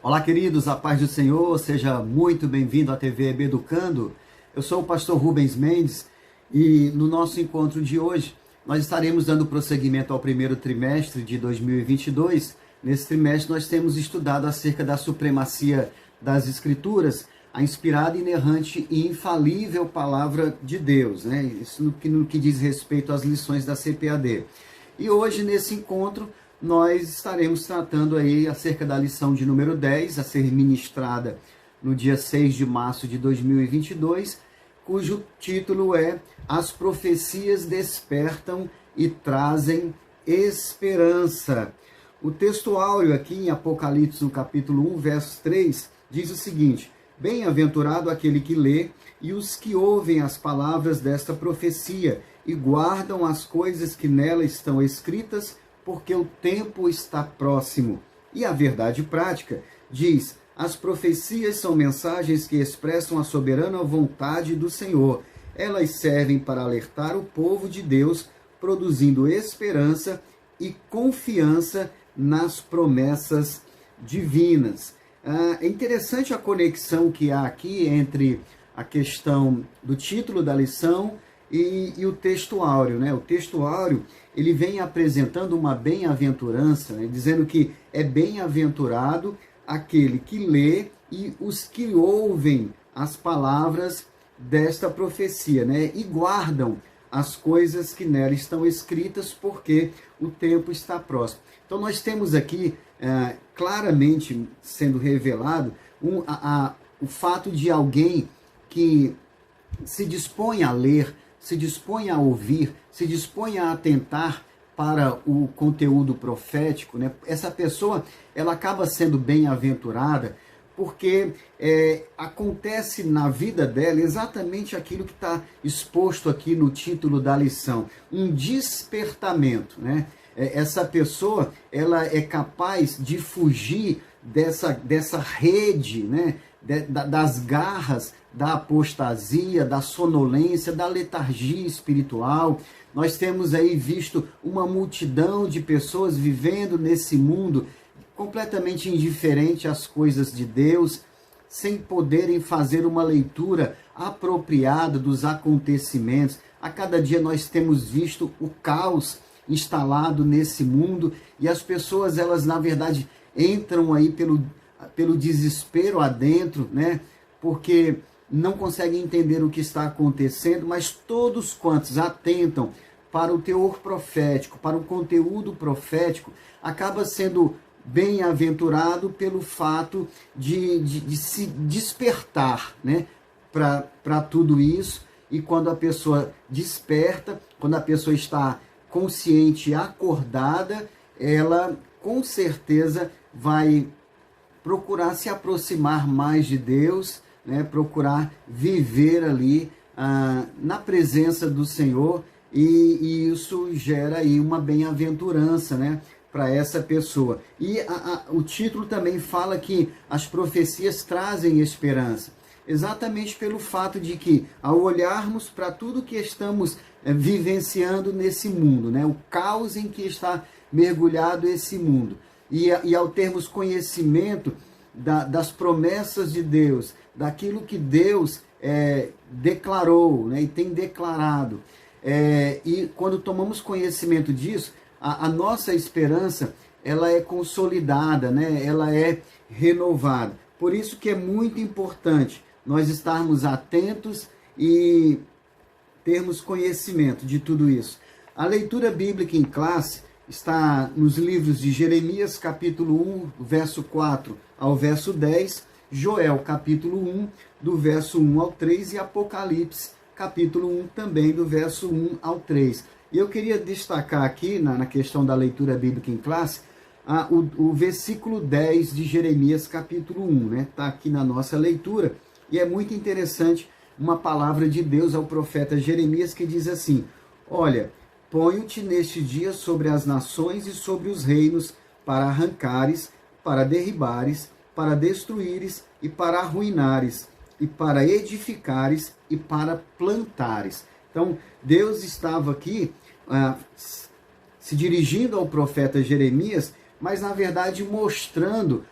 Olá, queridos, a paz do Senhor, seja muito bem-vindo à TV EB Educando. Eu sou o pastor Rubens Mendes e no nosso encontro de hoje nós estaremos dando prosseguimento ao primeiro trimestre de 2022. Nesse trimestre nós temos estudado acerca da supremacia das Escrituras, a inspirada, inerrante e infalível palavra de Deus, né? Isso no que diz respeito às lições da CPAD. E hoje, nesse encontro, nós estaremos tratando aí acerca da lição de número 10, a ser ministrada no dia 6 de março de 2022, cujo título é As Profecias Despertam e Trazem Esperança. O texto áureo aqui em Apocalipse, no capítulo 1, verso 3, diz o seguinte: Bem-aventurado aquele que lê e os que ouvem as palavras desta profecia e guardam as coisas que nela estão escritas, porque o tempo está próximo. E a verdade prática diz: as profecias são mensagens que expressam a soberana vontade do Senhor. Elas servem para alertar o povo de Deus, produzindo esperança e confiança nas promessas divinas. É interessante a conexão que há aqui entre a questão do título da lição e o texto áureo, né? O texto áureo, ele vem apresentando uma bem-aventurança, né? Dizendo que é bem-aventurado aquele que lê e os que ouvem as palavras desta profecia, né? E guardam as coisas que nela estão escritas, porque o tempo está próximo. Então nós temos aqui claramente sendo revelado o fato de alguém que se dispõe a ler, se dispõe a ouvir, se dispõe a atentar para o conteúdo profético, né? Essa pessoa, ela acaba sendo bem-aventurada porque acontece na vida dela exatamente aquilo que está exposto aqui no título da lição, um despertamento, né? Essa pessoa, ela é capaz de fugir dessa rede, né? Das garras da apostasia, da sonolência, da letargia espiritual. Nós temos aí visto uma multidão de pessoas vivendo nesse mundo completamente indiferente às coisas de Deus, sem poderem fazer uma leitura apropriada dos acontecimentos. A cada dia nós temos visto o caos instalado nesse mundo e as pessoas, elas na verdade entram aí pelo desespero adentro, né? Porque não conseguem entender o que está acontecendo, mas todos quantos atentam para o teor profético, para o conteúdo profético, acaba sendo bem-aventurado pelo fato de se despertar, né? Para tudo isso. E quando a pessoa desperta, quando a pessoa está consciente e acordada, ela com certeza vai procurar se aproximar mais de Deus, né? Procurar viver ali na presença do Senhor, e isso gera aí uma bem-aventurança, né? Para essa pessoa. E o título também fala que as profecias trazem esperança, exatamente pelo fato de que, ao olharmos para tudo que estamos vivenciando nesse mundo, né? O caos em que está mergulhado esse mundo, e ao termos conhecimento das promessas de Deus, daquilo que Deus declarou, né? E tem declarado, e quando tomamos conhecimento disso, a nossa esperança, ela é consolidada, né? Ela é renovada. Por isso que é muito importante nós estarmos atentos e termos conhecimento de tudo isso. A leitura bíblica em classe está nos livros de Jeremias, capítulo 1, verso 4 ao verso 10, Joel, capítulo 1, do verso 1 ao 3, e Apocalipse, capítulo 1, também do verso 1 ao 3. E eu queria destacar aqui, na questão da leitura bíblica em classe, o versículo 10 de Jeremias, capítulo 1, né? Está aqui na nossa leitura, e é muito interessante uma palavra de Deus ao profeta Jeremias, que diz assim: olha, ponho-te neste dia sobre as nações e sobre os reinos, para arrancares, para derribares, para destruíres e para arruinares, e para edificares e para plantares. Então, Deus estava aqui se dirigindo ao profeta Jeremias, mas na verdade mostrando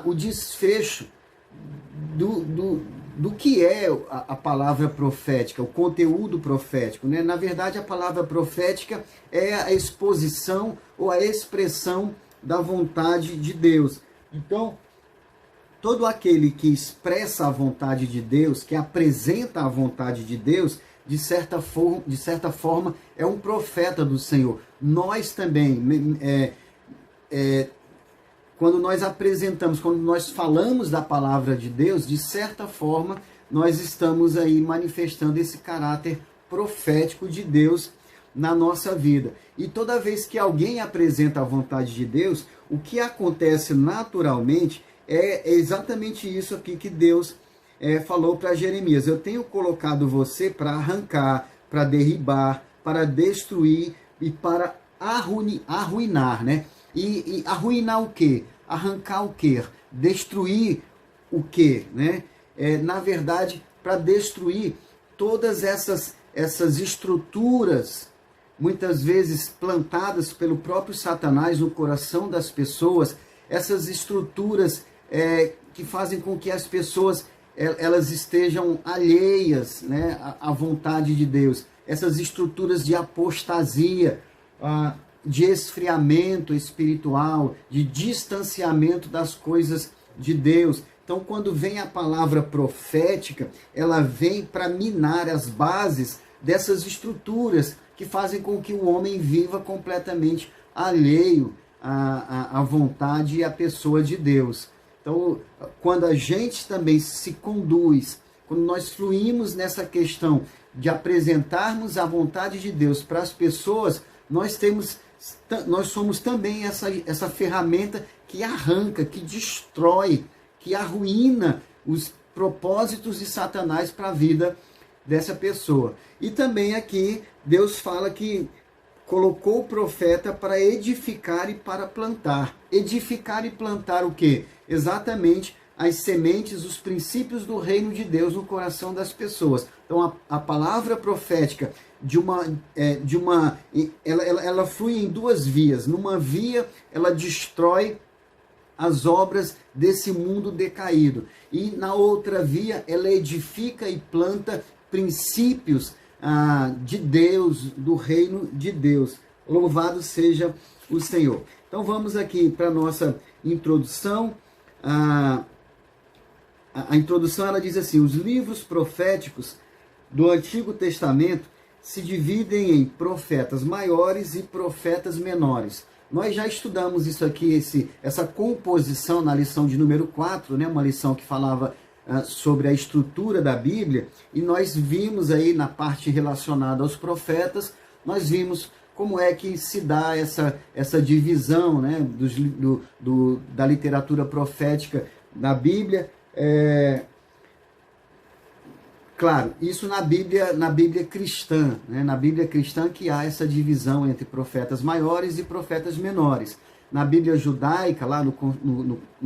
o desfecho do que é a palavra profética, o conteúdo profético, né? Na verdade, a palavra profética é a exposição ou a expressão da vontade de Deus. Então, todo aquele que expressa a vontade de Deus, que apresenta a vontade de Deus, de certa forma, é um profeta do Senhor. Nós também, quando nós apresentamos, quando nós falamos da palavra de Deus, de certa forma, nós estamos aí manifestando esse caráter profético de Deus na nossa vida. E toda vez que alguém apresenta a vontade de Deus, o que acontece naturalmente é exatamente isso aqui que Deus falou para Jeremias. Eu tenho colocado você para arrancar, para derribar, para destruir e para arruinar, né? E arruinar o quê? Arrancar o quê? Destruir o quê? Né? Na verdade, para destruir todas essas estruturas, muitas vezes plantadas pelo próprio Satanás no coração das pessoas, essas estruturas que fazem com que as pessoas elas estejam alheias, né, à vontade de Deus. Essas estruturas de apostasia, de esfriamento espiritual, de distanciamento das coisas de Deus. Então, quando vem a palavra profética, ela vem para minar as bases dessas estruturas que fazem com que o homem viva completamente alheio à vontade e à pessoa de Deus. Então, quando a gente também se conduz, quando nós fluímos nessa questão de apresentarmos a vontade de Deus para as pessoas, nós somos também essa ferramenta que arranca, que destrói, que arruína os propósitos de Satanás para a vida dessa pessoa. E também aqui Deus fala que colocou o profeta para edificar e para plantar. Edificar e plantar o quê? Exatamente as sementes, os princípios do reino de Deus no coração das pessoas. Então a palavra profética ela flui em duas vias. Numa via, ela destrói as obras desse mundo decaído. E na outra via, ela edifica e planta princípios de Deus, do reino de Deus. Louvado seja o Senhor. Então vamos aqui para a nossa introdução. A introdução ela diz assim: os livros proféticos do Antigo Testamento se dividem em profetas maiores e profetas menores. Nós já estudamos isso aqui, essa composição na lição de número 4, né? Uma lição que falava sobre a estrutura da Bíblia, e nós vimos aí na parte relacionada aos profetas, nós vimos como é que se dá essa divisão, né? Da literatura profética na Bíblia. Claro, isso na Bíblia cristã, né? Na Bíblia cristã que há essa divisão entre profetas maiores e profetas menores. Na Bíblia judaica, lá no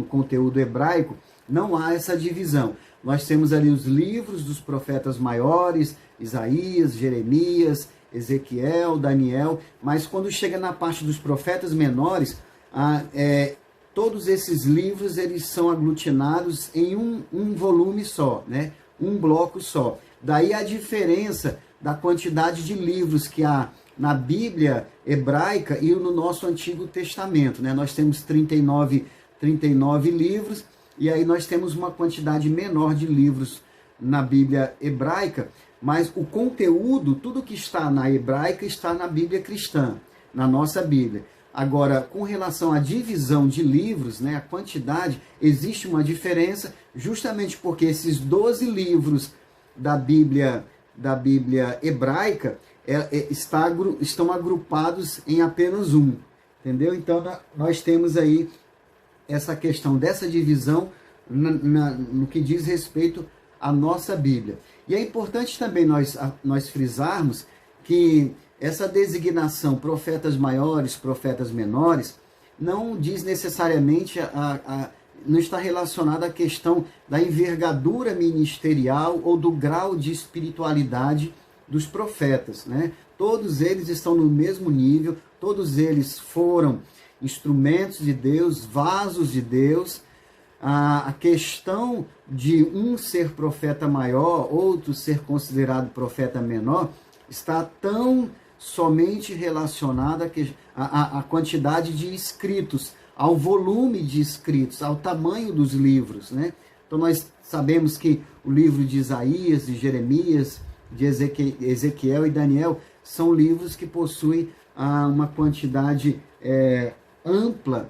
conteúdo hebraico, não há essa divisão. Nós temos ali os livros dos profetas maiores, Isaías, Jeremias, Ezequiel, Daniel, mas quando chega na parte dos profetas menores, todos esses livros eles são aglutinados em um volume só, né? Um bloco só. Daí a diferença da quantidade de livros que há na Bíblia hebraica e no nosso Antigo Testamento, né? Nós temos 39 livros, e aí nós temos uma quantidade menor de livros na Bíblia hebraica, mas o conteúdo, tudo que está na hebraica está na Bíblia cristã, na nossa Bíblia. Agora, com relação à divisão de livros, né, a quantidade, existe uma diferença, justamente porque esses 12 livros da Bíblia hebraica estão agrupados em apenas um, entendeu? Então, nós temos aí essa questão dessa divisão no que diz respeito à nossa Bíblia. E é importante também nós frisarmos que essa designação profetas maiores, profetas menores, não diz necessariamente, não está relacionada à questão da envergadura ministerial ou do grau de espiritualidade dos profetas, né? Todos eles estão no mesmo nível, todos eles foram instrumentos de Deus, vasos de Deus, a questão de um ser profeta maior, outro ser considerado profeta menor, está tão somente relacionada à quantidade de escritos, ao volume de escritos, ao tamanho dos livros, né? Então nós sabemos que o livro de Isaías, de Jeremias, de Ezequiel e Daniel são livros que possuem uma quantidade ampla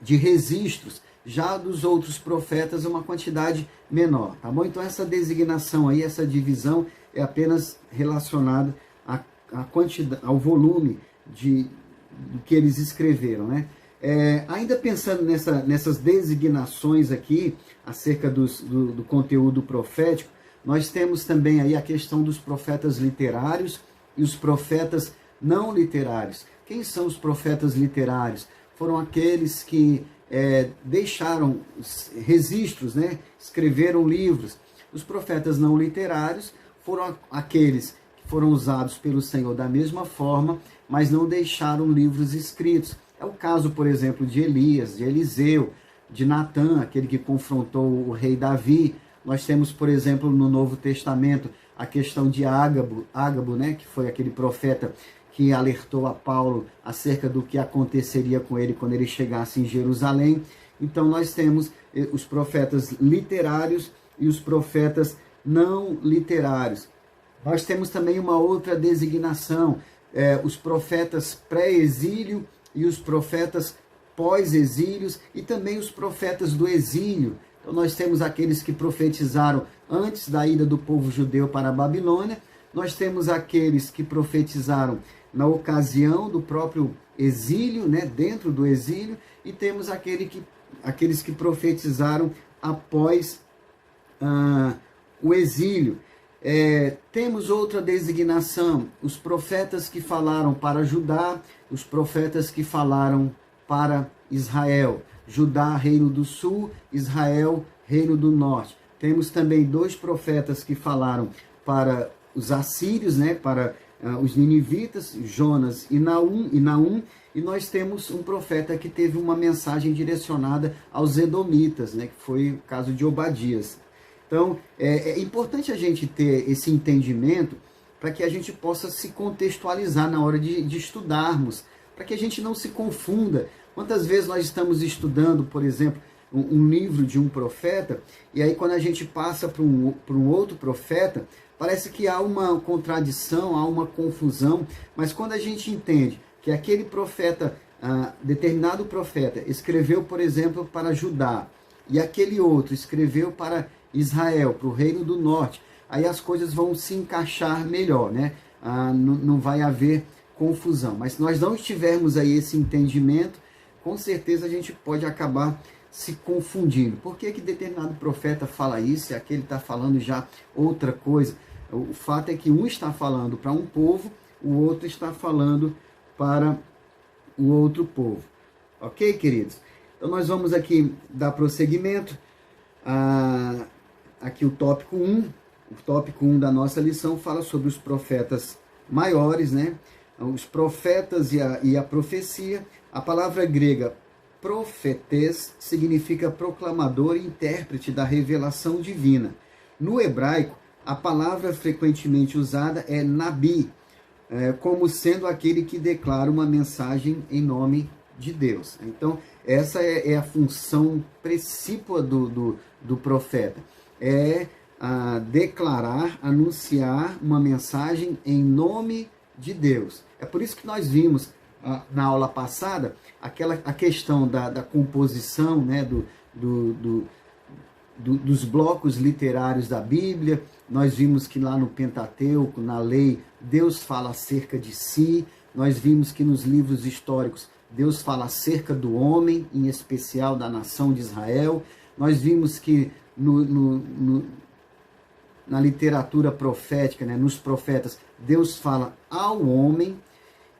de registros. Já dos outros profetas, uma quantidade menor, tá bom? Então essa designação aí, essa divisão é apenas relacionada à quantidade, ao volume do que eles escreveram, né? Ainda pensando nessas designações aqui, acerca do conteúdo profético, nós temos também aí a questão dos profetas literários e os profetas não literários. Quem são os profetas literários? Foram aqueles que deixaram registros, né? Escreveram livros. Os profetas não literários foram aqueles que foram usados pelo Senhor da mesma forma, mas não deixaram livros escritos. É o caso, por exemplo, de Elias, de Eliseu, de Natã, aquele que confrontou o rei Davi. Nós temos, por exemplo, no Novo Testamento, a questão de Ágabo, né, que foi aquele profeta que alertou a Paulo acerca do que aconteceria com ele quando ele chegasse em Jerusalém. Então nós temos os profetas literários e os profetas não literários. Nós temos também uma outra designação, os profetas pré-exílio e os profetas pós-exílios e também os profetas do exílio. Então nós temos aqueles que profetizaram antes da ida do povo judeu para a Babilônia, nós temos aqueles que profetizaram na ocasião do próprio exílio, né, dentro do exílio, e temos aqueles que profetizaram após o exílio. Temos outra designação, os profetas que falaram para Judá, os profetas que falaram para Israel. Judá, reino do sul, Israel, reino do norte. Temos também 2 profetas que falaram para os assírios, né, para os ninivitas, Jonas e Naum, e nós temos um profeta que teve uma mensagem direcionada aos edomitas, né, que foi o caso de Obadias. Então, é importante a gente ter esse entendimento para que a gente possa se contextualizar na hora de estudarmos, para que a gente não se confunda. Quantas vezes nós estamos estudando, por exemplo, um livro de um profeta, e aí quando a gente passa para um outro profeta, parece que há uma contradição, há uma confusão, mas quando a gente entende que aquele profeta, determinado profeta, escreveu, por exemplo, para Judá, e aquele outro escreveu para Israel, para o reino do norte, aí as coisas vão se encaixar melhor, né? Não vai haver confusão. Mas se nós não tivermos aí esse entendimento, com certeza a gente pode acabar se confundindo. Por que determinado profeta fala isso e aquele está falando já outra coisa? O fato é que um está falando para um povo, o outro está falando para o outro povo. Ok, queridos? Então nós vamos aqui dar prosseguimento. Aqui o tópico 1. O tópico 1 da nossa lição fala sobre os profetas maiores, né? Os profetas e a profecia. A palavra grega profetes significa proclamador e intérprete da revelação divina. No hebraico, a palavra frequentemente usada é nabi, como sendo aquele que declara uma mensagem em nome de Deus. Então, essa é a função principal do profeta. Declarar, anunciar uma mensagem em nome de Deus. É por isso que nós vimos na aula passada a questão da composição, né, dos blocos literários da Bíblia. Nós vimos que lá no Pentateuco, na lei, Deus fala acerca de si. Nós vimos que nos livros históricos Deus fala acerca do homem, em especial da nação de Israel. Nós vimos que na literatura profética, né, nos profetas, Deus fala ao homem,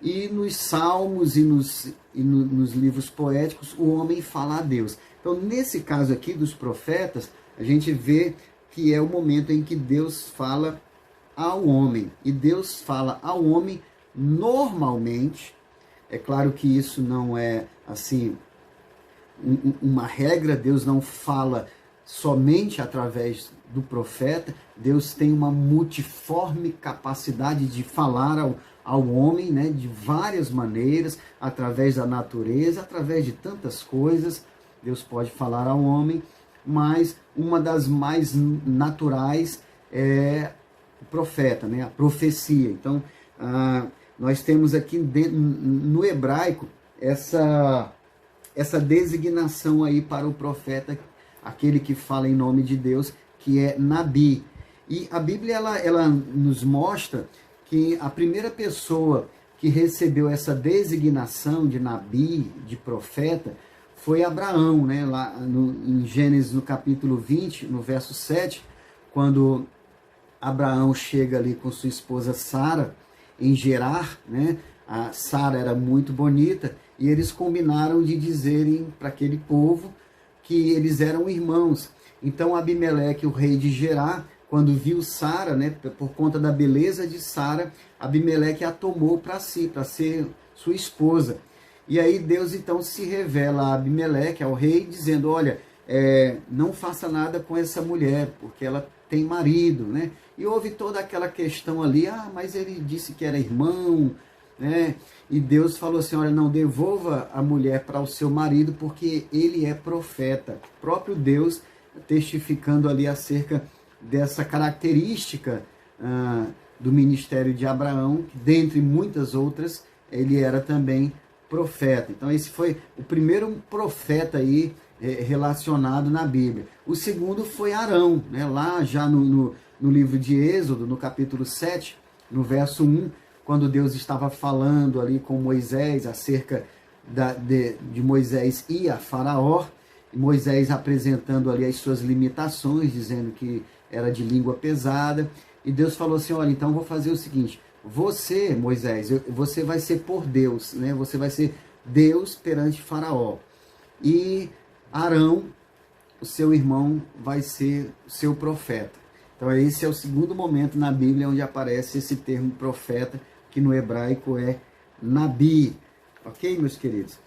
e nos salmos e nos livros poéticos, o homem fala a Deus. Então, nesse caso aqui dos profetas, a gente vê que é o momento em que Deus fala ao homem. E Deus fala ao homem normalmente. É claro que isso não é assim, uma regra, Deus não fala somente através do profeta, Deus tem uma multiforme capacidade de falar ao homem, né, de várias maneiras, através da natureza, através de tantas coisas, Deus pode falar ao homem, mas uma das mais naturais é o profeta, né, a profecia. Então, nós temos aqui no hebraico essa designação aí para o profeta, aquele que fala em nome de Deus, que é Nabi. E a Bíblia ela nos mostra que a primeira pessoa que recebeu essa designação de Nabi, de profeta, foi Abraão, né? Lá em Gênesis, no capítulo 20, no verso 7, quando Abraão chega ali com sua esposa Sara, em Gerar, né? A Sara era muito bonita, e eles combinaram de dizerem para aquele povo que eles eram irmãos. Então Abimeleque, o rei de Gerar, quando viu Sara, né, por conta da beleza de Sara, Abimeleque a tomou para si, para ser sua esposa. E aí Deus então se revela a Abimeleque, ao rei, dizendo, olha, não faça nada com essa mulher, porque ela tem marido, né? E houve toda aquela questão ali, mas ele disse que era irmão, né? E Deus falou assim, olha, não, devolva a mulher para o seu marido, porque ele é profeta. O próprio Deus testificando ali acerca dessa característica do ministério de Abraão, que dentre muitas outras, ele era também profeta. Então esse foi o primeiro profeta aí relacionado na Bíblia. O segundo foi Arão, né? Lá já no livro de Êxodo, no capítulo 7, no verso 1, quando Deus estava falando ali com Moisés acerca de Moisés e a Faraó, e Moisés apresentando ali as suas limitações, dizendo que era de língua pesada, e Deus falou assim, olha, então vou fazer o seguinte, você, Moisés, você vai ser por Deus, né? Você vai ser Deus perante Faraó, e Arão, o seu irmão, vai ser o seu profeta. Então esse é o segundo momento na Bíblia onde aparece esse termo profeta, que no hebraico é Nabi, ok, meus queridos?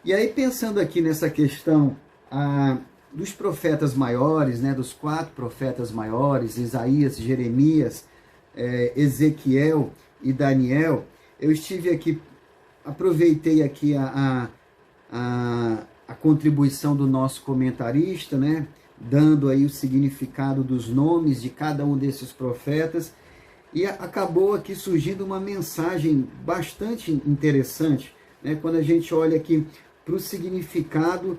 E aí, pensando aqui nessa questão dos profetas maiores, né, dos 4 profetas maiores, Isaías, Jeremias, Ezequiel e Daniel, eu estive aqui, aproveitei aqui a contribuição do nosso comentarista, né, dando aí o significado dos nomes de cada um desses profetas, e acabou aqui surgindo uma mensagem bastante interessante, né, quando a gente olha aqui para o significado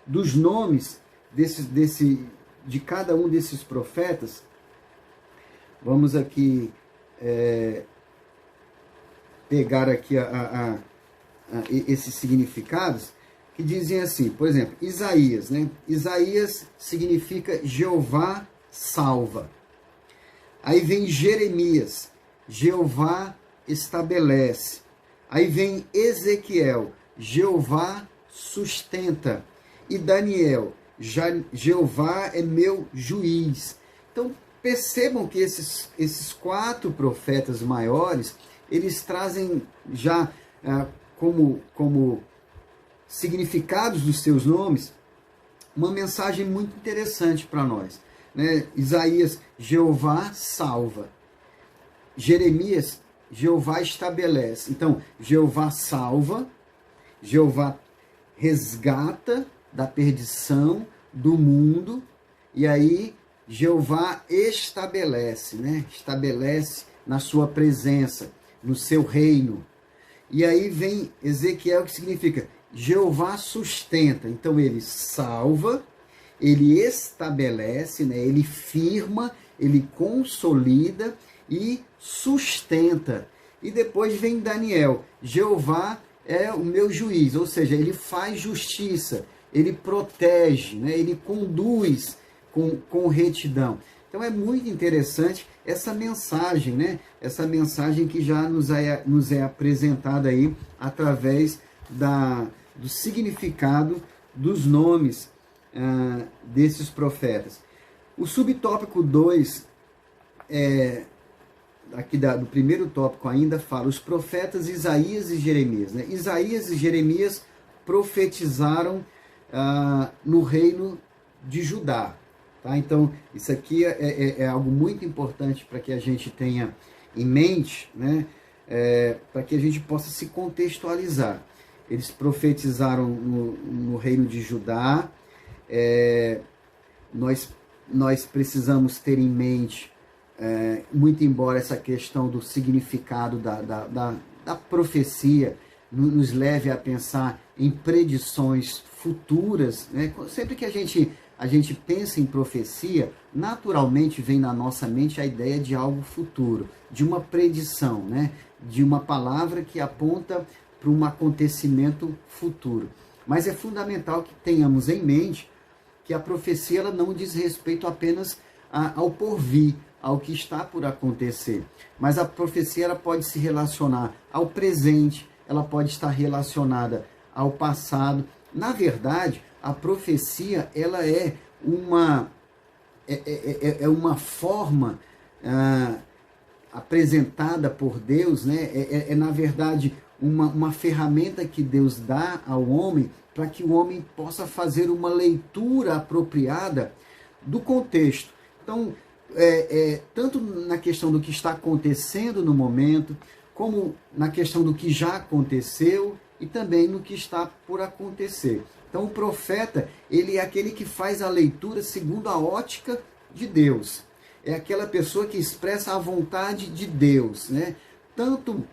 dos nomes de cada um desses profetas. Vamos aqui pegar aqui esses significados, que dizem assim, por exemplo, Isaías, né? Isaías significa Jeová salva. Aí vem Jeremias, Jeová estabelece. Aí vem Ezequiel, Jeová sustenta. E Daniel, Jeová é meu juiz. Então percebam que esses 4 profetas maiores, eles trazem já como significados dos seus nomes uma mensagem muito interessante para nós, né? Isaías, Jeová salva. Jeremias, Jeová estabelece. Então, Jeová salva, Jeová resgata da perdição do mundo, e aí Jeová estabelece, né? Estabelece na sua presença, no seu reino. E aí vem Ezequiel, que significa Jeová sustenta. Então ele salva, ele estabelece, né? Ele firma, ele consolida e sustenta. E depois vem Daniel, Jeová é o meu juiz, ou seja, ele faz justiça, ele protege, né? Ele conduz com retidão. Então é muito interessante essa mensagem, né? Essa mensagem que já nos é apresentada aí através do significado dos nomes desses profetas. O subtópico 2, aqui do primeiro tópico ainda, fala os profetas Isaías e Jeremias, né? Isaías e Jeremias profetizaram no reino de Judá. Tá? Então, isso aqui é algo muito importante para que a gente tenha em mente, né? Para que a gente possa se contextualizar. Eles profetizaram no reino de Judá. Nós precisamos ter em mente, muito embora essa questão do significado da profecia nos leve a pensar em predições futuras, né? Sempre que a gente pensa em profecia, naturalmente vem na nossa mente a ideia de algo futuro, de uma predição, né? De uma palavra que aponta para um acontecimento futuro. Mas é fundamental que tenhamos em mente que a profecia ela não diz respeito apenas ao porvir, ao que está por acontecer. Mas a profecia ela pode se relacionar ao presente, ela pode estar relacionada ao passado. Na verdade, a profecia ela é uma forma apresentada por Deus, né? Na verdade uma ferramenta que Deus dá ao homem para que o homem possa fazer uma leitura apropriada do contexto. Então, tanto na questão do que está acontecendo no momento, como na questão do que já aconteceu e também no que está por acontecer. Então, o profeta, ele é aquele que faz a leitura segundo a ótica de Deus. É aquela pessoa que expressa a vontade de Deus, né? Tanto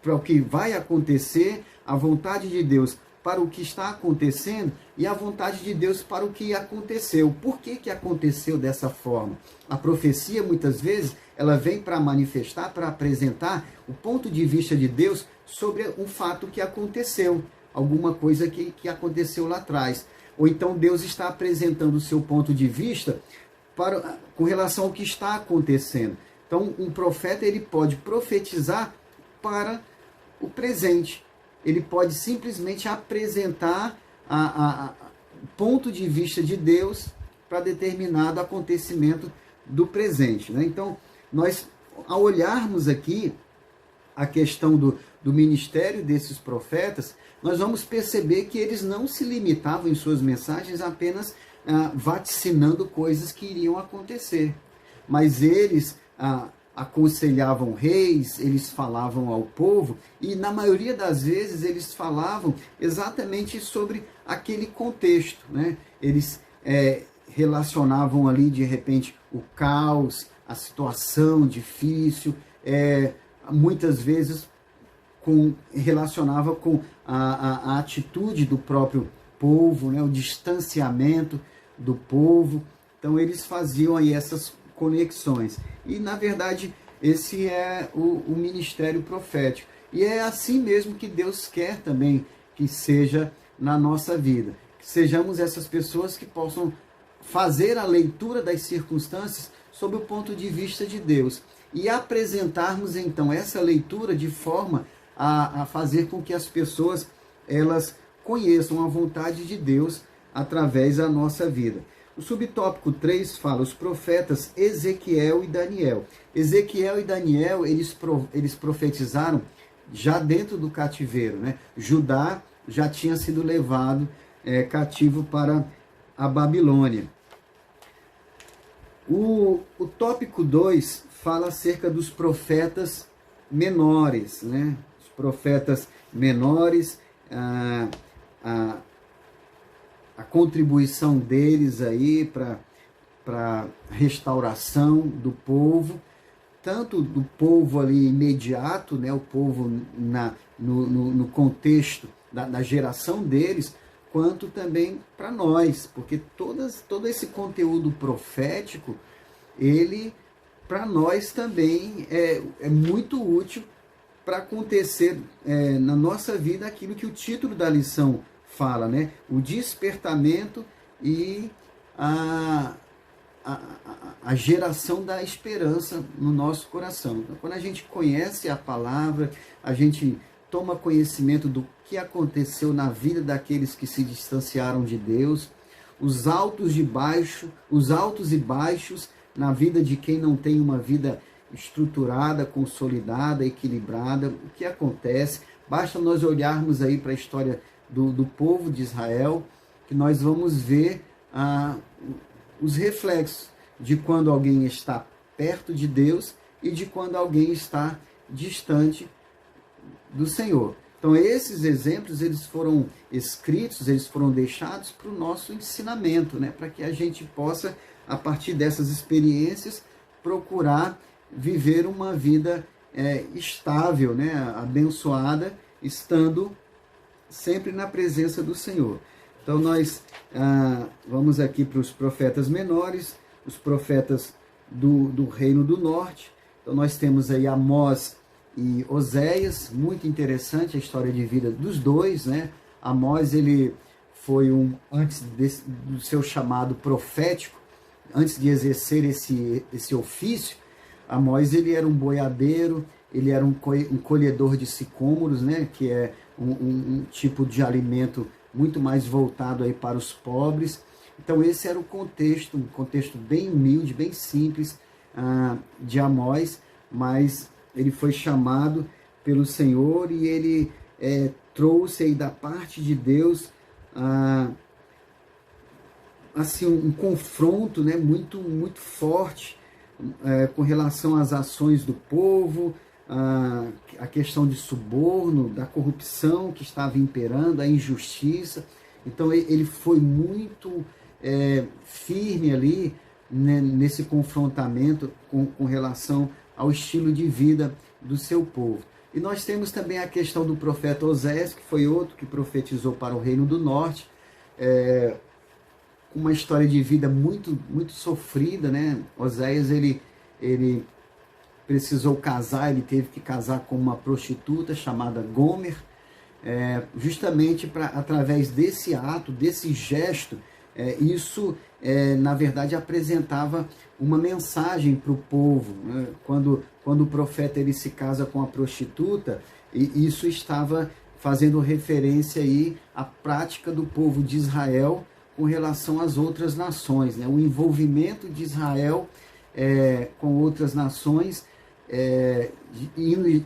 para o que vai acontecer, a vontade de Deus para o que está acontecendo e a vontade de Deus para o que aconteceu. Por que aconteceu dessa forma? A profecia, muitas vezes, ela vem para manifestar, para apresentar o ponto de vista de Deus sobre um fato que aconteceu, alguma coisa que aconteceu lá atrás. Ou então Deus está apresentando o seu ponto de vista com relação ao que está acontecendo. Então, um profeta ele pode profetizar para o presente. Ele pode simplesmente apresentar o ponto de vista de Deus para determinado acontecimento do presente, né? Então, nós, ao olharmos aqui a questão do ministério desses profetas, nós vamos perceber que eles não se limitavam em suas mensagens apenas vaticinando coisas que iriam acontecer, mas eles aconselhavam reis, eles falavam ao povo e na maioria das vezes eles falavam exatamente sobre aquele contexto, né? Eles relacionavam ali de repente o caos, a situação difícil, muitas vezes relacionava com a atitude do próprio povo, né? O distanciamento do povo. Então eles faziam aí essas conexões. E na verdade esse é o ministério profético. E é assim mesmo que Deus quer também que seja na nossa vida. Que sejamos essas pessoas que possam fazer a leitura das circunstâncias sob o ponto de vista de Deus. E apresentarmos então essa leitura de forma a fazer com que as pessoas elas conheçam a vontade de Deus através da nossa vida. O subtópico 3 fala os profetas Ezequiel e Daniel. Ezequiel e Daniel, eles profetizaram já dentro do cativeiro, né? Judá já tinha sido levado cativo para a Babilônia. O tópico 2 fala acerca dos profetas menores, né? Os profetas menores, a contribuição deles aí para restauração do povo, tanto do povo ali imediato, né, o povo no contexto da geração deles, quanto também para nós, porque todo esse conteúdo profético, ele para nós também é muito útil para acontecer na nossa vida aquilo que o título da lição fala, né? O despertamento e a geração da esperança no nosso coração. Então, quando a gente conhece a palavra, a gente toma conhecimento do que aconteceu na vida daqueles que se distanciaram de Deus, os altos e baixos na vida de quem não tem uma vida estruturada, consolidada, equilibrada, o que acontece. Basta nós olharmos aí para a história do povo de Israel, que nós vamos ver os reflexos de quando alguém está perto de Deus e de quando alguém está distante do Senhor. Então esses exemplos, eles foram escritos, eles foram deixados para o nosso ensinamento, né? Para que a gente possa, a partir dessas experiências, procurar viver uma vida estável, né? Abençoada, estando sempre na presença do Senhor. Então nós vamos aqui para os profetas menores, os profetas do Reino do Norte. Então nós temos aí Amós e Oséias, muito interessante a história de vida dos dois, né? Amós, ele foi antes do seu chamado profético, antes de exercer esse ofício, Amós, ele era um boiadeiro, ele era um colhedor de sicômoros, né? Que é um tipo de alimento muito mais voltado aí para os pobres. Então esse era o contexto, um contexto bem humilde, bem simples de Amós, mas ele foi chamado pelo Senhor e ele trouxe aí da parte de Deus assim, um confronto, né, muito forte com relação às ações do povo, a questão de suborno, da corrupção que estava imperando, a injustiça. Então ele foi muito firme ali, né, nesse confrontamento com relação ao estilo de vida do seu povo. E nós temos também a questão do profeta Oséias, que foi outro que profetizou para o Reino do Norte, uma história de vida muito sofrida, né? Oséias, ele precisou casar, ele teve que casar com uma prostituta chamada Gomer, justamente através desse ato, desse gesto, isso na verdade apresentava uma mensagem para o povo, né? Quando o profeta ele se casa com a prostituta, e isso estava fazendo referência aí à prática do povo de Israel com relação às outras nações, né? O envolvimento de Israel com outras nações, indo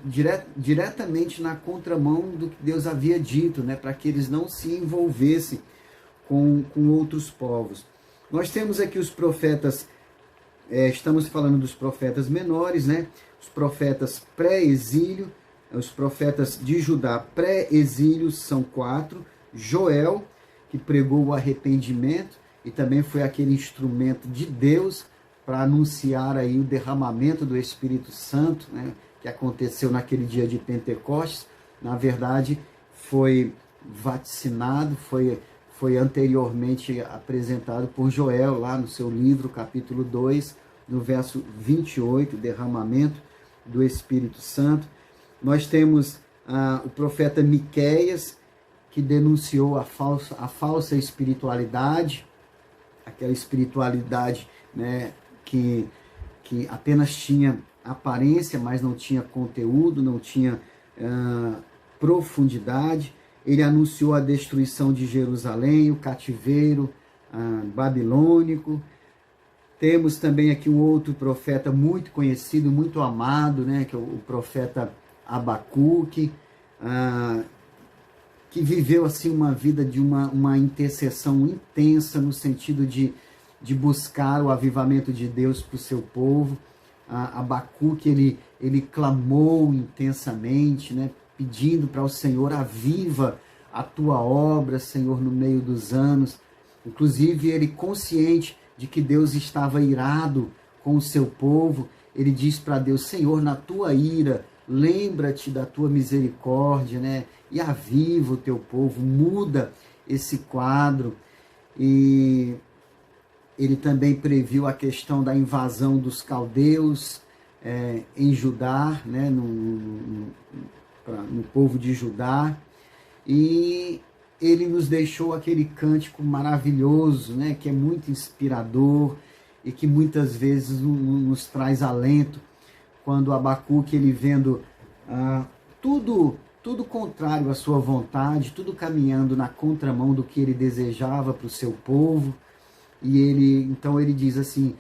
diretamente na contramão do que Deus havia dito, né? Para que eles não se envolvessem com outros povos. Nós temos aqui os profetas, estamos falando dos profetas menores, né? Os profetas pré-exílio, os profetas de Judá pré-exílio são 4. Joel, que pregou o arrependimento e também foi aquele instrumento de Deus para anunciar aí o derramamento do Espírito Santo, né? Que aconteceu naquele dia de Pentecostes. Na verdade, foi vaticinado, foi anteriormente apresentado por Joel, lá no seu livro, capítulo 2, no verso 28, derramamento do Espírito Santo. Nós temos o profeta Miqueias, que denunciou a falsa espiritualidade, aquela espiritualidade, né, que apenas tinha aparência, mas não tinha conteúdo, não tinha profundidade. Ele anunciou a destruição de Jerusalém, o cativeiro babilônico. Temos também aqui um outro profeta muito conhecido, muito amado, né, que é o profeta Abacuque, que viveu assim uma vida de uma intercessão intensa no sentido de buscar o avivamento de Deus para o seu povo. Abacuque, ele clamou intensamente, né, pedindo para o Senhor: aviva a tua obra, Senhor, no meio dos anos. Inclusive, ele, consciente de que Deus estava irado com o seu povo, ele diz para Deus: Senhor, na tua ira, lembra-te da tua misericórdia, né? E aviva o teu povo, muda esse quadro. E ele também previu a questão da invasão dos caldeus em Judá, né? no povo de Judá. E ele nos deixou aquele cântico maravilhoso, né? Que é muito inspirador e que muitas vezes nos traz alento, quando Abacuque, ele vendo tudo contrário à sua vontade, tudo caminhando na contramão do que ele desejava para o seu povo. E então ele diz assim,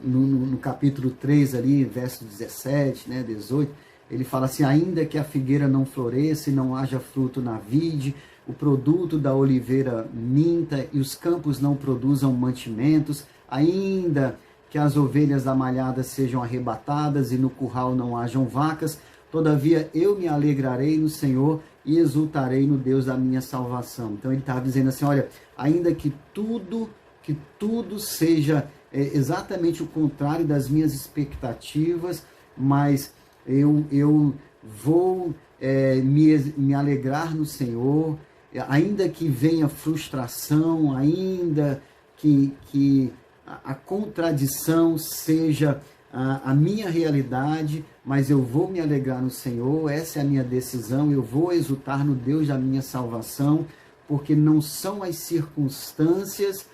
no capítulo 3 ali, verso 17, né, 18, ele fala assim: ainda que a figueira não floresça e não haja fruto na vide, o produto da oliveira minta e os campos não produzam mantimentos, ainda que as ovelhas da malhada sejam arrebatadas e no curral não hajam vacas, todavia eu me alegrarei no Senhor e exultarei no Deus da minha salvação. Então ele estava dizendo assim: olha, ainda que tudo seja exatamente o contrário das minhas expectativas, mas eu vou me alegrar no Senhor, ainda que venha frustração, ainda que a contradição seja a minha realidade, mas eu vou me alegrar no Senhor, essa é a minha decisão, eu vou exultar no Deus da minha salvação, porque não são as circunstâncias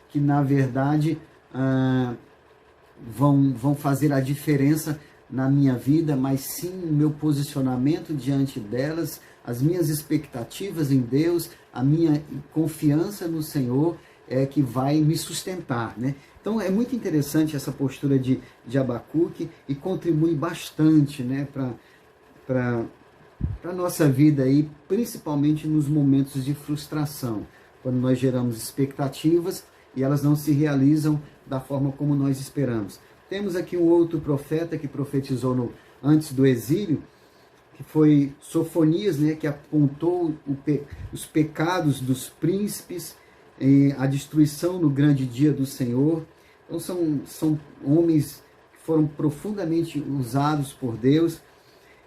que, na verdade, vão fazer a diferença na minha vida, mas sim o meu posicionamento diante delas, as minhas expectativas em Deus, a minha confiança no Senhor é que vai me sustentar, né? Então é muito interessante essa postura de Abacuque e contribui bastante, né, para a nossa vida aí, principalmente nos momentos de frustração, quando nós geramos expectativas e elas não se realizam da forma como nós esperamos. Temos aqui um outro profeta que profetizou antes do exílio, que foi Sofonias, né, que apontou os pecados dos príncipes, a destruição no grande dia do Senhor. Então são homens que foram profundamente usados por Deus.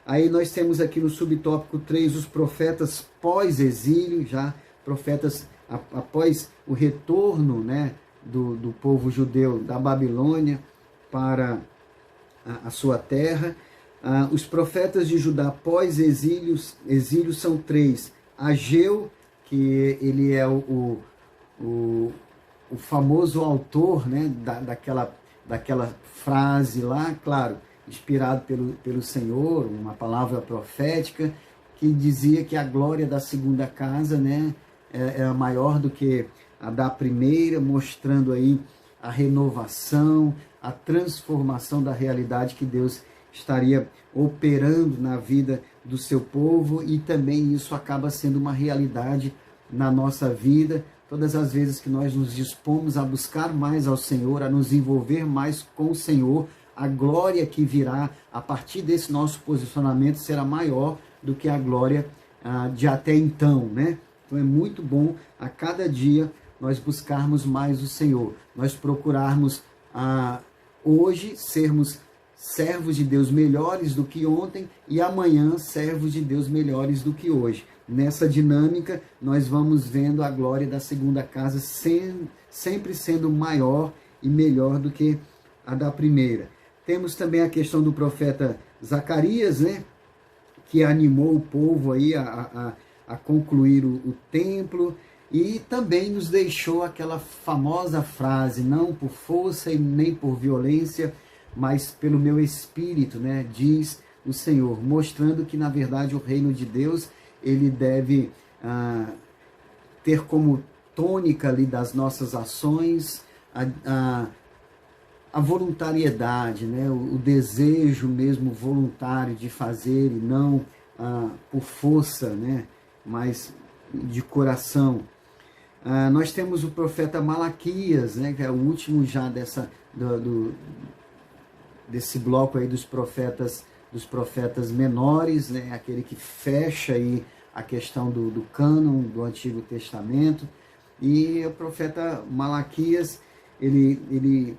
Aí nós temos aqui no subtópico 3 os profetas pós-exílio, já profetas após o retorno, né, do povo judeu da Babilônia para a sua terra. Os profetas de Judá pós-exílio são 3. Ageu, que ele é o famoso autor, né, daquela frase lá, claro, inspirado pelo Senhor, uma palavra profética, que dizia que a glória da segunda casa, né, é maior do que a da primeira, mostrando aí a renovação, a transformação da realidade que Deus estaria operando na vida do seu povo, e também isso acaba sendo uma realidade na nossa vida. Todas as vezes que nós nos dispomos a buscar mais ao Senhor, a nos envolver mais com o Senhor, a glória que virá a partir desse nosso posicionamento será maior do que a glória de até então, né? Então é muito bom a cada dia nós buscarmos mais o Senhor, nós procurarmos hoje sermos servos de Deus melhores do que ontem e amanhã servos de Deus melhores do que hoje. Nessa dinâmica, nós vamos vendo a glória da segunda casa sempre sendo maior e melhor do que a da primeira. Temos também a questão do profeta Zacarias, né, que animou o povo aí a concluir o templo, e também nos deixou aquela famosa frase: não por força e nem por violência, mas pelo meu espírito, né, diz o Senhor, mostrando que, na verdade, o reino de Deus, ele deve ter como tônica ali das nossas ações a voluntariedade, né, o desejo mesmo voluntário de fazer, e não por força, né, mas de coração. Nós temos o profeta Malaquias, né, que é o último já desse bloco aí dos profetas menores, né, aquele que fecha aí a questão do cânon do Antigo Testamento. E o profeta Malaquias, ele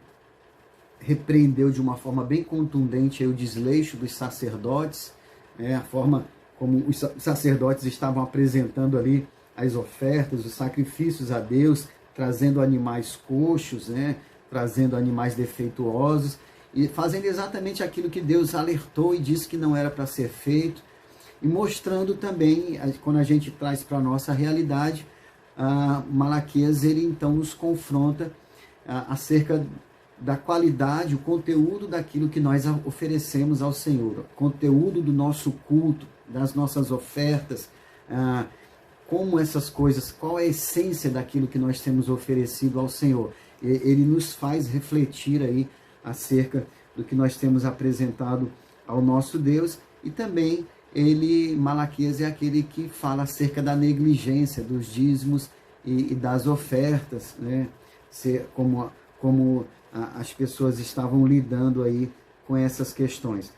repreendeu de uma forma bem contundente aí o desleixo dos sacerdotes, né, a forma como os sacerdotes estavam apresentando ali as ofertas, os sacrifícios a Deus, trazendo animais coxos, né, trazendo animais defeituosos, e fazendo exatamente aquilo que Deus alertou e disse que não era para ser feito, e mostrando também, quando a gente traz para a nossa realidade, Malaquias, ele então nos confronta acerca da qualidade, o conteúdo daquilo que nós oferecemos ao Senhor, o conteúdo do nosso culto, das nossas ofertas, como essas coisas, qual é a essência daquilo que nós temos oferecido ao Senhor. Ele nos faz refletir aí acerca do que nós temos apresentado ao nosso Deus, e também Malaquias é aquele que fala acerca da negligência dos dízimos e das ofertas, né? Como as pessoas estavam lidando aí com essas questões.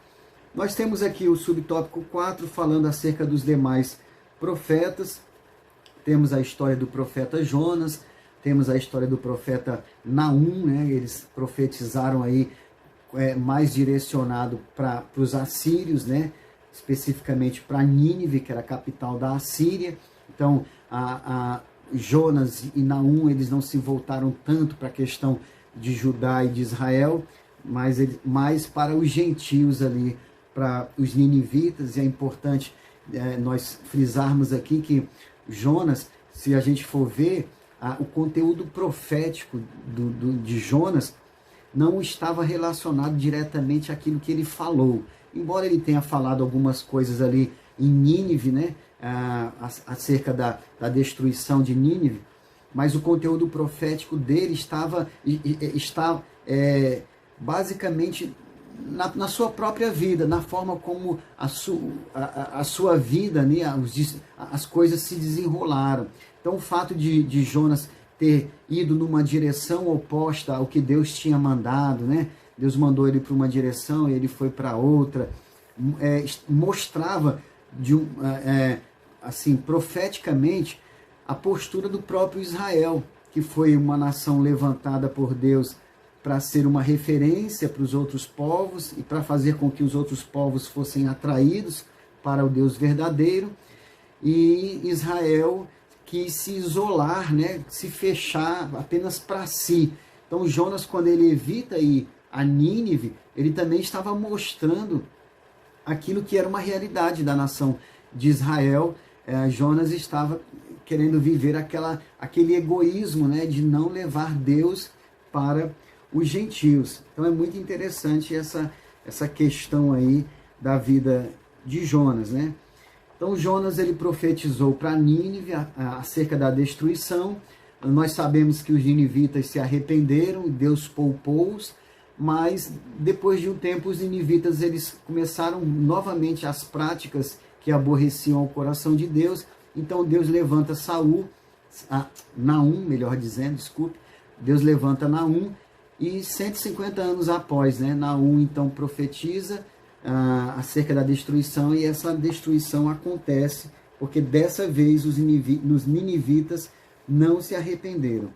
Nós temos aqui o subtópico 4 falando acerca dos demais profetas. Temos a história do profeta Jonas, temos a história do profeta Naum, né? Eles profetizaram aí mais direcionado para os assírios, né? Especificamente para Nínive, que era a capital da Assíria. Então, Jonas e Naum, eles não se voltaram tanto para a questão de Judá e de Israel, mas mais para os gentios ali, para os ninivitas. E é importante nós frisarmos aqui que Jonas, se a gente for ver, o conteúdo profético de Jonas não estava relacionado diretamente àquilo que ele falou. Embora ele tenha falado algumas coisas ali em Nínive, né, acerca da destruição de Nínive, mas o conteúdo profético dele está basicamente na sua própria vida, na forma como a sua vida, né, as coisas se desenrolaram. Então o fato de Jonas ter ido numa direção oposta ao que Deus tinha mandado, né? Deus mandou ele para uma direção e ele foi para outra, mostrava assim, profeticamente a postura do próprio Israel, que foi uma nação levantada por Deus para ser uma referência para os outros povos e para fazer com que os outros povos fossem atraídos para o Deus verdadeiro. E Israel quis se isolar, né, se fechar apenas para si. Então Jonas, quando ele evita ir a Nínive, ele também estava mostrando aquilo que era uma realidade da nação de Israel. Jonas estava querendo viver aquele egoísmo, né, de não levar Deus para os gentios. Então é muito interessante essa questão aí da vida de Jonas, né? Então Jonas, ele profetizou para Nínive acerca da destruição. Nós sabemos que os ninivitas se arrependeram, Deus poupou-os, mas depois de um tempo os ninivitas eles começaram novamente as práticas que aborreciam o coração de Deus. Então Deus levanta Naum, melhor dizendo, desculpe. Deus levanta Naum e 150 anos após, né, Naum então profetiza acerca da destruição, e essa destruição acontece porque dessa vez os ninivitas não se arrependeram.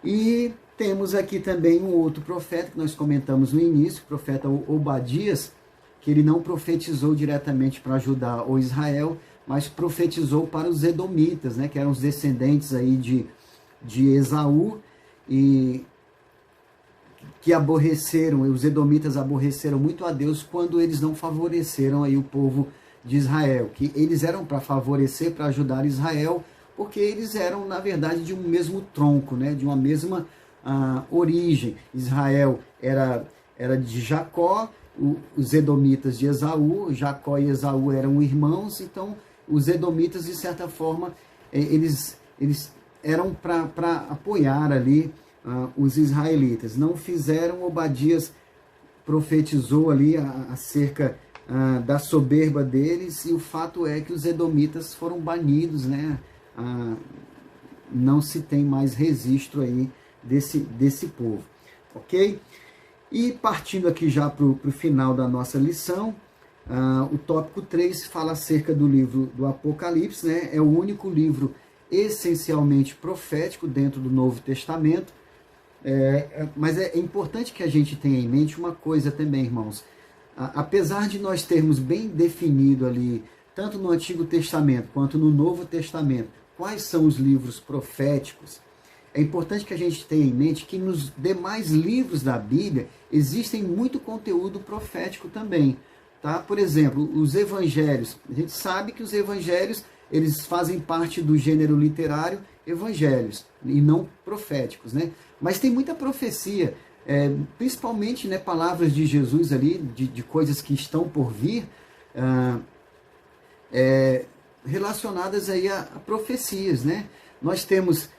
E temos aqui também um outro profeta que nós comentamos no início, o profeta Obadias, que ele não profetizou diretamente para Judá ou Israel, mas profetizou para os edomitas, né, que eram os descendentes aí de Esaú, e que os edomitas aborreceram muito a Deus quando eles não favoreceram aí o povo de Israel, que eles eram para favorecer, para ajudar Israel, porque eles eram, na verdade, de um mesmo tronco, né, de uma mesma origem. Israel era de Jacó, os edomitas de Esaú. Jacó e Esaú eram irmãos, então os edomitas, de certa forma, eles eram para apoiar ali os israelitas. Não fizeram. Obadias profetizou ali acerca da soberba deles, e o fato é que os edomitas foram banidos, né? Não se tem mais registro aí desse povo, ok? E partindo aqui já para o final da nossa lição, o tópico 3 fala acerca do livro do Apocalipse, né? É o único livro essencialmente profético dentro do Novo Testamento. Mas é importante que a gente tenha em mente uma coisa também, irmãos. Apesar de nós termos bem definido ali, tanto no Antigo Testamento quanto no Novo Testamento, quais são os livros proféticos, é importante que a gente tenha em mente que nos demais livros da Bíblia existem muito conteúdo profético também. Tá? Por exemplo, os evangelhos. A gente sabe que os evangelhos, eles fazem parte do gênero literário evangelhos, e não proféticos, né? Mas tem muita profecia, principalmente, né, palavras de Jesus ali, de coisas que estão por vir, relacionadas aí a profecias, né? Nós temos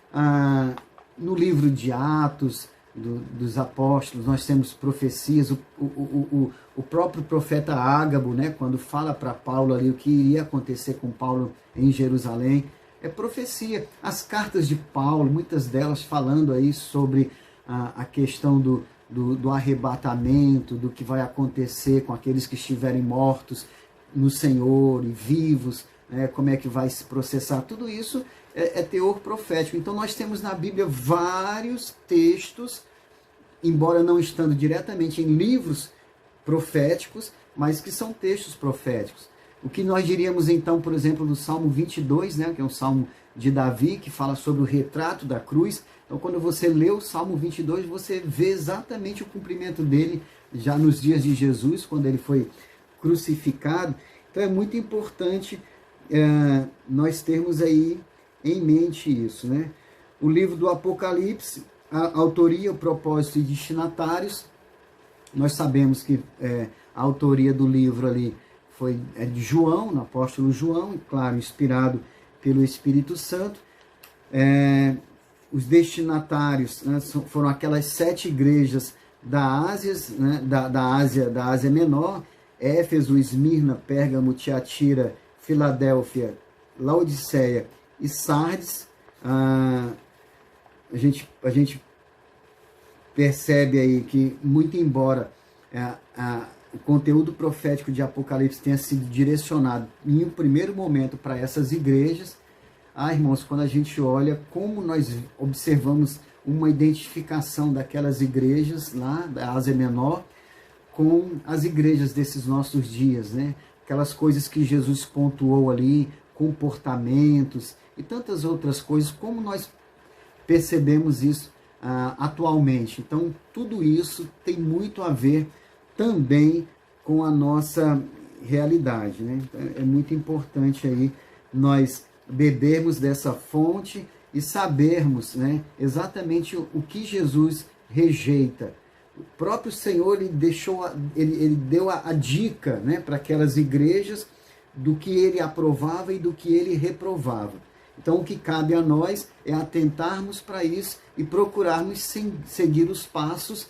no livro de Atos, dos apóstolos, nós temos profecias, o próprio profeta Ágabo, né, quando fala para Paulo ali o que iria acontecer com Paulo em Jerusalém, é profecia. As cartas de Paulo, muitas delas falando aí sobre a questão do arrebatamento, do que vai acontecer com aqueles que estiverem mortos no Senhor e vivos, né, como é que vai se processar, tudo isso é teor profético. Então nós temos na Bíblia vários textos, embora não estando diretamente em livros proféticos, mas que são textos proféticos. O que nós diríamos então, por exemplo, do Salmo 22, né, que é um salmo de Davi, que fala sobre o retrato da cruz. Então quando você lê o Salmo 22, você vê exatamente o cumprimento dele já nos dias de Jesus, quando ele foi crucificado. Então é muito importante nós termos aí em mente isso, né? O livro do Apocalipse, a autoria, o propósito e destinatários. Nós sabemos que a autoria do livro ali é de João, no apóstolo João, claro, inspirado pelo Espírito Santo. Os destinatários, né, foram aquelas 7 igrejas da Ásia, né, da Ásia Menor: Éfeso, Esmirna, Pérgamo, Tiatira, Filadélfia, Laodiceia e Sardes. A gente percebe aí que, muito embora o conteúdo profético de Apocalipse tenha sido direcionado em um primeiro momento para essas igrejas, irmãos, quando a gente olha como nós observamos uma identificação daquelas igrejas lá da Ásia Menor com as igrejas desses nossos dias, né? Aquelas coisas que Jesus pontuou ali, comportamentos e tantas outras coisas, como nós percebemos isso atualmente. Então, tudo isso tem muito a ver também com a nossa realidade, né? Então, é muito importante aí nós bebermos dessa fonte e sabermos, né, exatamente o que Jesus rejeita. O próprio Senhor ele deu a dica, né, para aquelas igrejas do que ele aprovava e do que ele reprovava. Então o que cabe a nós é atentarmos para isso e procurarmos seguir os passos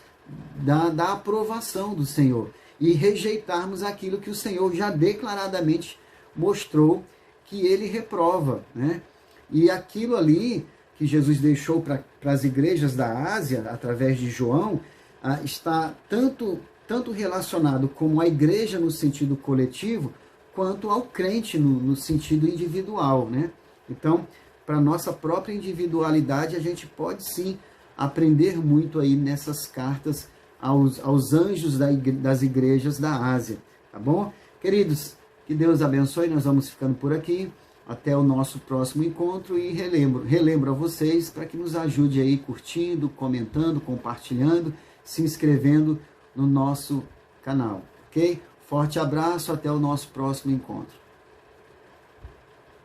da aprovação do Senhor e rejeitarmos aquilo que o Senhor já declaradamente mostrou que ele reprova, né? E aquilo ali que Jesus deixou para as igrejas da Ásia, através de João, está tanto relacionado com a igreja no sentido coletivo, quanto ao crente no sentido individual, né? Então, para a nossa própria individualidade, a gente pode sim aprender muito aí nessas cartas aos anjos das igrejas da Ásia, tá bom? Queridos, que Deus abençoe, nós vamos ficando por aqui, até o nosso próximo encontro, e relembro a vocês para que nos ajude aí curtindo, comentando, compartilhando, se inscrevendo no nosso canal, ok? Forte abraço, até o nosso próximo encontro.